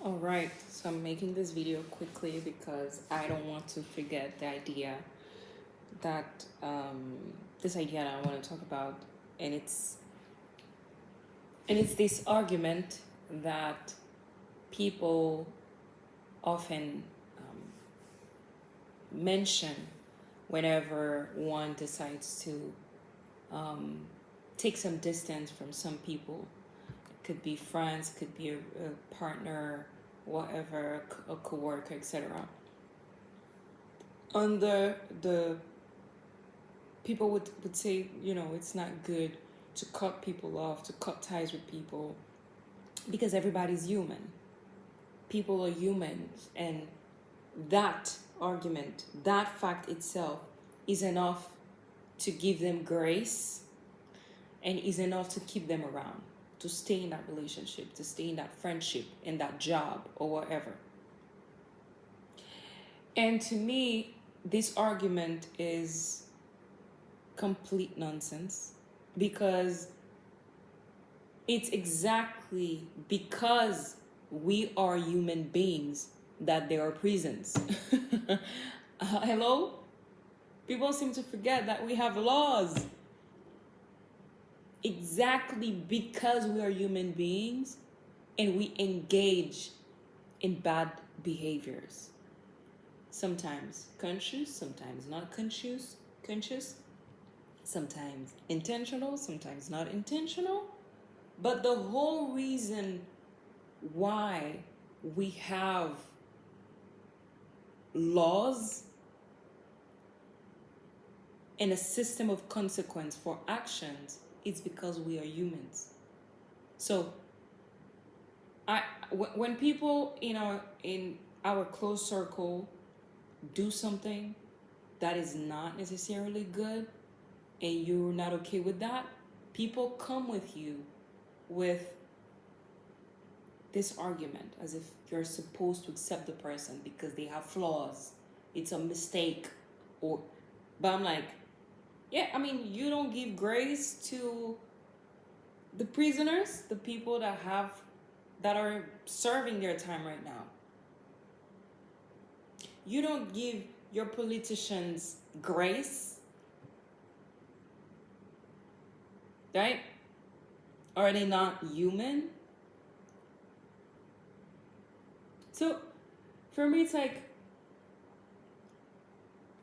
All right, so I'm making this video quickly because I don't want to forget the idea that this idea that I want to talk about, and it's this argument that people often mention whenever one decides to take some distance from some people. It could be friends, could be a partner, whatever, a coworker, etc. On the people would say, it's not good to cut people off, to cut ties with people, because everybody's human. People are humans, and that argument, that fact itself, is enough to give them grace and is enough to keep them around, to stay in that relationship, to stay in that friendship, in that job, or whatever. And to me, this argument is complete nonsense, because it's exactly because we are human beings that there are prisons. Hello? People seem to forget that we have laws. Exactly because we are human beings and we engage in bad behaviors. Sometimes conscious, sometimes not conscious, sometimes intentional, sometimes not intentional. But the whole reason why we have laws and a system of consequence for actions is because we are humans. So when people in our close circle do something that is not necessarily good and you're not okay with that, people come with you with this argument as if you're supposed to accept the person because they have flaws, it's a mistake, but I'm like, yeah, I mean, you don't give grace to the prisoners, the people that are serving their time right now. You don't give your politicians grace, right? Are they not human? So for me, it's like,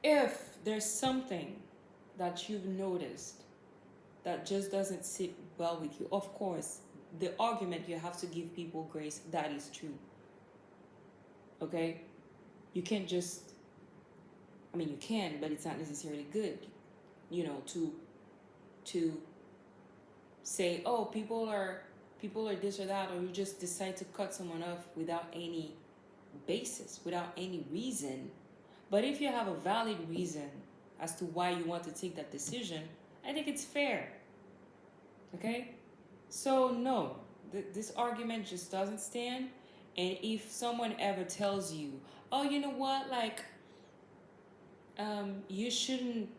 if there's something that you've noticed that just doesn't sit well with you, of course, the argument you have to give people grace, that is true. Okay? You can't just, I mean, you can, but it's not necessarily good, to say, oh, people are this or that, or you just decide to cut someone off without any basis, without any reason. But if you have a valid reason as to why you want to take that decision, I think it's fair. Okay? So no, this argument just doesn't stand. And if someone ever tells you, oh, you know what, like, you shouldn't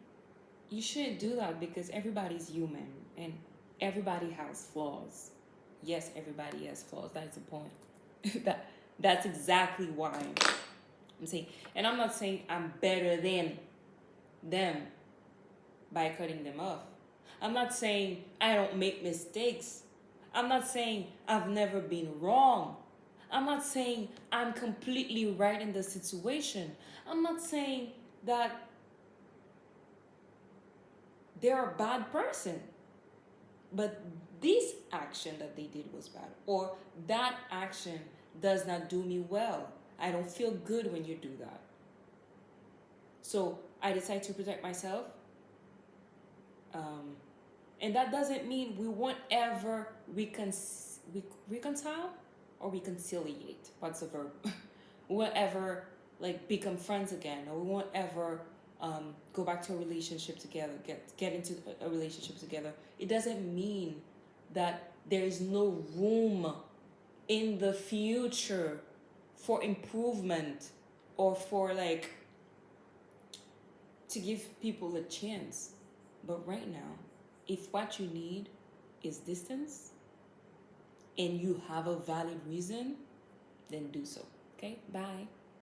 do that because everybody's human and everybody has flaws. Yes, everybody has flaws. That's the point. That's exactly why I'm saying, and I'm not saying I'm better than them by cutting them off. I'm not saying I don't make mistakes. I'm not saying I've never been wrong. I'm not saying I'm completely right in the situation. I'm not saying that they're a bad person. But this action that they did was bad, or that action does not do me well. I don't feel good when you do that. So I decide to protect myself. And that doesn't mean we won't ever reconcile or reconciliate. What's the verb? We won't ever like become friends again, or we won't ever go back to a relationship together, get into a relationship together. It doesn't mean that there is no room in the future for improvement, or for like to give people a chance. But right now, if what you need is distance and you have a valid reason, then do so. Okay, bye.